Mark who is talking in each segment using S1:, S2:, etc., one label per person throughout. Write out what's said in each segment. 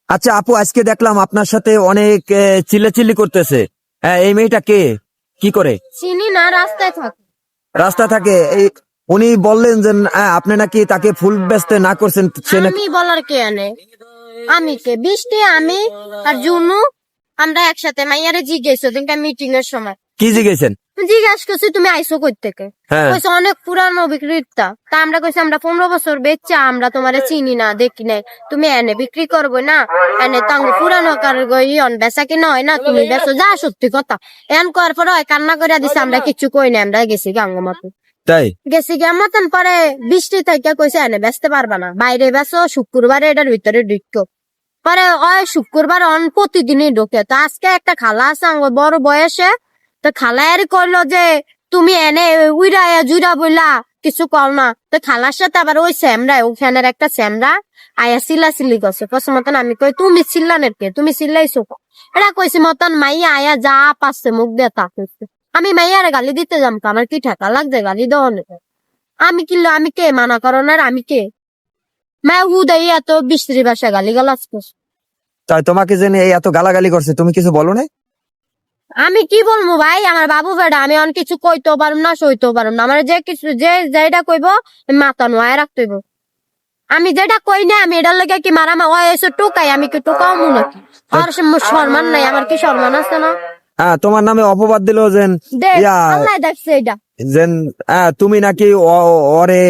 S1: আচ্ছা আপু, আজকে দেখলাম আপনার সাথে অনেক চিল্লাচিল্লি করতেছে। হ্যাঁ, এই মেয়েটা কে, কি করে?
S2: চিনি না, রাস্তায় থাকে।
S1: রাস্তা থাকে এই, উনি বললেন যে আপনি নাকি তাকে ফুল বেচতে না করছেন, সে নাকি।
S2: আমি বলার কে আনে? আমি কে? বৃষ্টি, আমি আর জুনু আমরা একসাথে মাইয়ারে জিজ্ঞেস দিনটা মিটিং এর সময়
S1: কি জিজ্ঞেসেন?
S2: জিজ্ঞাসা করছি তুমি আইসো কই থেকে।
S1: হ্যাঁ।
S2: কইছে অনেক পুরানো বিক্রেতা। তা আমরা কইছি আমরা 15 বছর বেচছি, আমরা তোমারে চিনি না দেখি নাই, তুমি এনে বিক্রি করবো না, এনে তাঙ্গ পুরানো কারণ বেচা কিনা হয় না, তুমি বেচো যা, সত্যি কথা। এন করার পরে হয় কান্না করে দিছে, আমরা কিচ্ছু কই না, আমরা গেছি গাঙ্গ মতো।
S1: তাই?
S2: গেছি গিয়ে মতন পরে বৃষ্টি থেকে কইছে এনে বেচতে পারবা না, বাইরে বেচো, শুক্রবারে এটার ভিতরে ঢুকো। পরে ওই শুক্রবার প্রতিদিনই ঢোকে। তো আজকে একটা খালা আছে আমার বড় বয়সে, তো খালা আর কইলো যে তুমি এনে উইরা জুড়া বইলা কিছু কর না। তো খালার সাথে আবার ওই স্যামরা, ওখানের একটা স্যামরা আয়া চিল্লি করছে। প্রশ্ন মতন আমি কই তুমি চিল্লানের কে, তুমি চিল্লাইছো? এটা কইছি মতন মাইয়া আয়া যা পাচ্ছে মুখ দিয়ে তা করছে। আমি মাইয়ারে গালি দিতে যাম, আমার কি ঠেকা লাগছে গালি দেওয়ার? আমি কিনলো, আমি কে মানা করোনার, আমি কে? মায়া হুদাই এত বৃষ্টির বাসা গালি গালাজ করছে।
S1: তাই তোমাকে জেনে এই এত গালাগালি করছে, তুমি কিছু বলো না?
S2: আমি কি বলবো ভাই, আমার বাবু বেড়া, আমি অন কিছু কইতেও পারুম না, সইতেও পারুম না। আমার যে কিছু যেটা কইব মাথা নোয়ায় রাখতে হইব। আমি যেটা কই না, আমি এটার লেগে কি মারামা ওই এসে টোকাই, আমি কি টোকাও মনে কি? আর সম্মান নাই, আমার কি সম্মান আছে না?
S1: হ্যাঁ, তোমার নামে অপবাদ দিল যেন
S2: দেখ
S1: ইয়া,
S2: আল্লাহ দেখছে এটা।
S1: যেন তুমি নাকি ওরে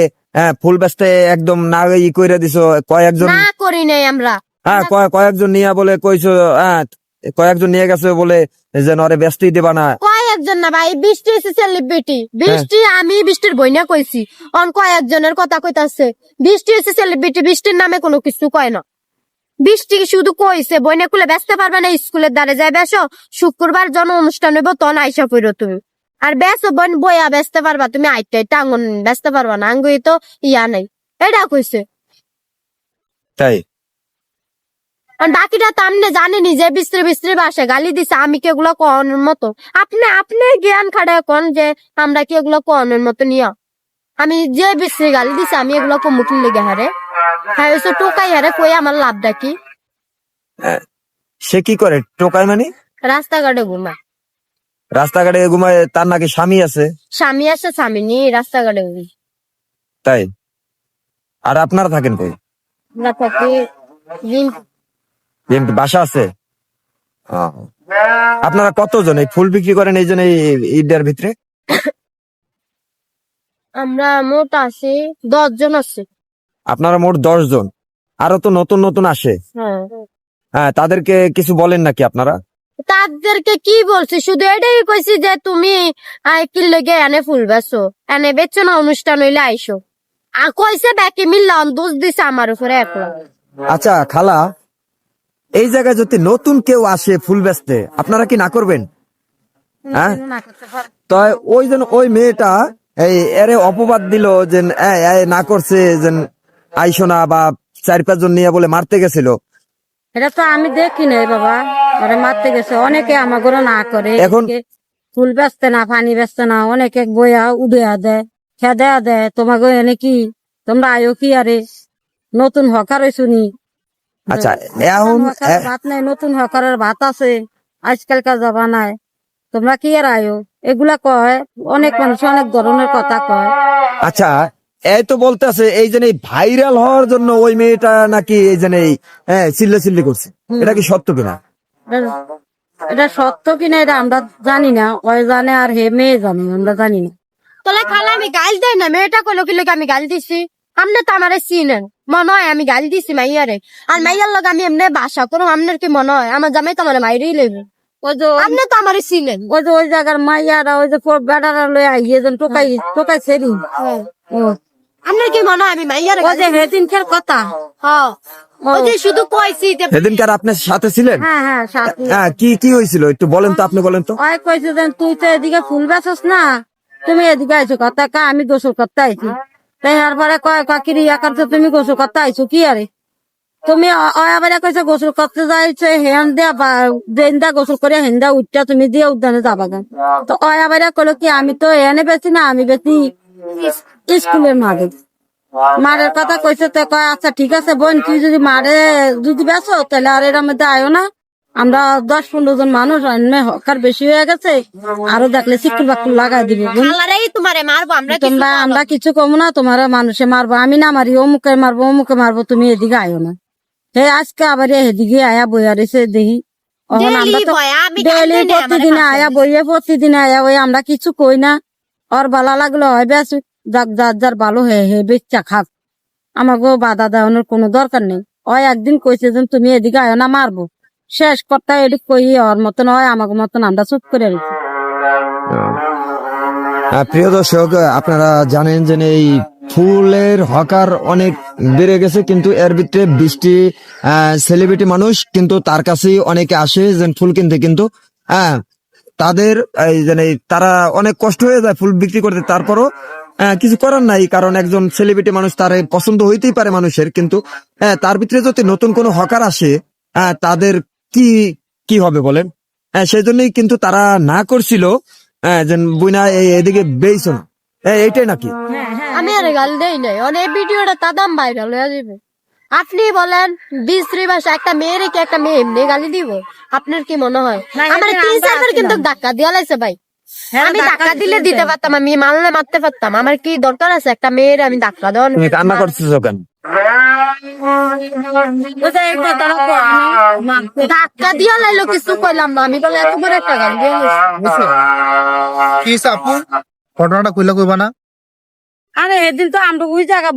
S1: ফুল বেচতে একদম না ই কইরা দিছো কয়েকজন।
S2: না করি নাই আমরা।
S1: হ্যাঁ, কয়েকজন নিয়ে বলে কইছো। হ্যাঁ, কয়েকজন নিয়ে গেছে বলে যেন ওরে ব্যস্তই দেবা না।
S2: কয়েকজন না ভাই, বৃষ্টি এসে সেলিব্রিটি। বৃষ্টি, আমি বৃষ্টির বইনা কইছি, অন কয়েকজনের কথা কইতাছে। বৃষ্টি এসে সেলিব্রিটি, বৃষ্টির নামে কোনো কিছু কয় না। বৃষ্টি শুধু কইছে বইনা খুলে বেচতে পারবে না, স্কুলের দ্বারে যায় বেসো, শুক্রবার জন অনুষ্ঠান হইব তখন আইসা পড়ো তুমি। আর বেসো বোন বইয়া বেচতে পারবা তুমি, আইটাই টাঙ্গন বেচতে পারবা না, আঙ্গুই তো ইয়া নাই, এটা কইছে।
S1: তাই?
S2: আর বাকিটা তো আপনি জানেনি যে বিস্ত্রি বিস্ত্রি বাসে গালি দিছে, আমি কি এগুলো কনের মতো? আপনি জ্ঞান খাড়া কন যে আমরা কি এগুলো কনের মতো নিয়া? আমি যে বিস্ত্রি গালি দিছে আমি এগুলো কমুকিন লেগে হারে, হ্যাঁ ওইসব টোকাই হারে কই আমার লাভটা কি?
S1: সে কি করে টোকায় মানে?
S2: রাস্তাঘাটে ঘুমায়।
S1: রাস্তাঘাটে ঘুমায়? তার নাকি স্বামী আছে?
S2: স্বামী আছে, স্বামী নিয়ে রাস্তাঘাটে ঘুরি।
S1: তাই? আর আপনারা থাকেন কই?
S2: আমরা থাকি
S1: এমনি বাসা আছে? আহ। আপনারা কতজন এই ফুল বিক্রি করেন এই জন্য ঈদের ভিতরে?
S2: আমরা মোট আছি 10 জন আছে।
S1: আপনারা মোট 10 জন। আরো তো নতুন নতুন আসে।
S2: হ্যাঁ,
S1: হ্যাঁ, তাদেরকে কিছু বলেন নাকি আপনারা?
S2: তাদেরকে কি বলছি, শুধু এটাই কইছি যে তুমি কি লেগে এনে ফুল বেচো, এনে বেচো না, অনুষ্ঠান হইলে আইসো। আর কইছে বাকি মিললাম দোষ দিছে আমার উপরে একলা।
S1: আচ্ছা খালা, এই জায়গায় যদি নতুন কেউ আসে ফুল বেচতে, আপনারা কি না করবেন? হ্যাঁ, তো ওই জন্য ওই মেয়েটা এই এরে অপবাদ দিল যে না করছে, যে আইসো না, বা 4-5 জন নিয়ে বলে মারতে গেছিল।
S3: এটা তো আমি দেখি নাই বাবা, ওরা মারতে গেছে। অনেকে আমার ঘরে না করে,
S1: এখন
S3: ফুল বেচতে না, পানি বেচতে না, অনেকে বইয়া উদয়া দেয়, খেদা দেয়। তোমাকে এনে কি তোমরা আয়ো কি আরে নতুন হকার শুনি?
S1: আচ্ছা এখন
S3: ভাত নাই, নতুন হকারের ভাত আছে আজকালকার জমানায়, তোমরা কি আর আয়ো? এগুলা কয় অনেক মানুষ, অনেক ধরনের কথা কয়।
S1: আচ্ছা, এই তো বলতেছে এই জন্য ভাইরাল হওয়ার জন্য ওই মেয়েটা নাকি এই জন্য চিল্লাচিল্লি করছে, এটা কি সত্য কিনা?
S3: এটা সত্য কিনা এটা আমরা জানি না, ওই জানে আর হে মেয়ে জানে, আমরা জানি না।
S2: তোলা খালা আমি গাল দেয় না, মেয়েটা কইলো কি লোক আমি গাল দিছি? আপনি তো আমারে চিনেন, মনে হয় আমি গাল দিছি মাইয়ারে? আর মাইয়ার লোক আমি এমনি বাসা করো, আপনার কি মনে হয় আমার জামাই তো আমার মাইরেই লেবে?
S3: ওই যে
S2: আপনি তো আমারে চিনেন।
S3: ওই যে ওই জায়গার মাইয়ারা, ওই যে বেড়ারা লয়ে আইয়ে যেন টোকাই টোকাই ছেড়ি।
S2: আপনার কি মনে হয় আমি মাইয়ারে?
S3: ওই যে হেদিনকার কথা।
S2: হ্যাঁ, ওই যে শুধু কইছি যে
S1: সেদিনকার আপনার সাথে ছিলেন?
S3: হ্যাঁ হ্যাঁ, সাথে।
S1: হ্যাঁ, কি কি হয়েছিল একটু বলেন তো, আপনি বলেন তো।
S3: ওই কইছে যে তুই তো এদিকে ফুল বেচস না, তুমি এদিকে আইছো কথা কা, আমি গোসল করতে আইছি। তাই তারপরে কয় কাকির ইয়া করছে, তুমি গোসল করতে আইছো কি আরে? তুমি আবার কইছে গোসল করতে যাইছে, হেন দিয়া বা দেন্দা গোসল করে হেন্দা উঠটা তুমি দিয়ে উদ্যানে যাবা গান। তো আবার কইলো কি আমি তো এনে বেছি না, আমি বেশি স্কুলের মাঠে। মারের কথা কইছে তো কয় আচ্ছা ঠিক আছে বোন তুই যদি মারে যদি বেসো তাহলে আর এর মধ্যে আয়ো না, আমরা 10-15 জন মানুষ হকার বেশি হয়ে গেছে, আরো দেখলে চিকুর বাকুর লাগাই দিব বোন।
S2: খালারাই তোমারে মারবো, আমরা কিছু
S3: তোমরা
S2: করবো
S3: আমরা
S2: না।
S3: কিছু কমু না, তোমার মানুষে মারবো, আমি না মারি অমুকে মারবো, তুমি এদিকে আয়ো না। হে আজকে আবার এদিকে আয়া বইয়া রয়েছে দেখি, এখন আমরা
S2: Daily
S3: তো
S2: বয়, আমি
S3: ডেইলি
S2: কান্দে নেই, আমারে
S3: প্রতিদিন
S2: মারতে
S3: আয়া
S2: দিছে।
S3: বইয়ে প্রতিদিন আয়া ওই আমরা কিছু কই না, ওর ভালো লাগলো হয় বেশ, যার যার ভালো হয়ে হে বেচ্চা খাক, আমাকেও বাধা দেওয়ানোর কোনো দরকার নেই। ওই একদিন কইছে যে তুমি এদিকে আয়ো না মারবো, শেষ কথা এদিক কই ওর মতন হয় আমাকে মতন আমরা চুপ করে রয়েছি।
S1: প্রিয় দর্শক, আপনারা জানেন যে এই ফুলের হকার অনেক বেড়ে গেছে, কিন্তু এর ভিতরে 20টি সেলিব্রিটি মানুষ কিন্তু তার কাছেই অনেকে আসে যে ফুল কিনতে, কিন্তু তাদের এই যে তারা অনেক কষ্ট হয়ে যায় ফুল বিক্রি করতে, তারপরও কিছু করার নাই, কারণ একজন সেলিব্রিটি মানুষ, তার পছন্দ হইতেই পারে মানুষের, কিন্তু তার ভিতরে যদি নতুন কোনো হকার আসে তাদের কি কি হবে বলেন? সেই জন্যই কিন্তু তারা না করছিল যে বুইনা এদিকে বেইছো না, এইটাই নাকি?
S2: আমি আর গাল দেই নাই, অনেক ভিডিওটা তাদাম ভাইরাল হয়ে যাবে। আপনি বলেন বিশ্রী ভাষা একটা মেয়ের কি একটা মেয়ে এমনি গালি দিব? আপনার কি মনে হয়? আমার 3-4 কিন্তু ধাক্কা দিয়া লাইছে ভাই, আমি ধাক্কা দিলে দিতে পারতাম, আমি মারলে মারতে পারতাম, আমার কি দরকার আছে একটা মেয়ের আমি ধাক্কা দেওয়ার?
S1: তুমি কান্না করতেছো কেন?
S2: ধাক্কা দিয়া লাইলো, কিছু কইলাম না, আমি বলে এত বড় একটা গাল দিয়ে গেছি।
S4: কি আপু ঘটনাটা কইলা কইবা না?
S3: আরে এদিন তো আমরা ওই জায়গা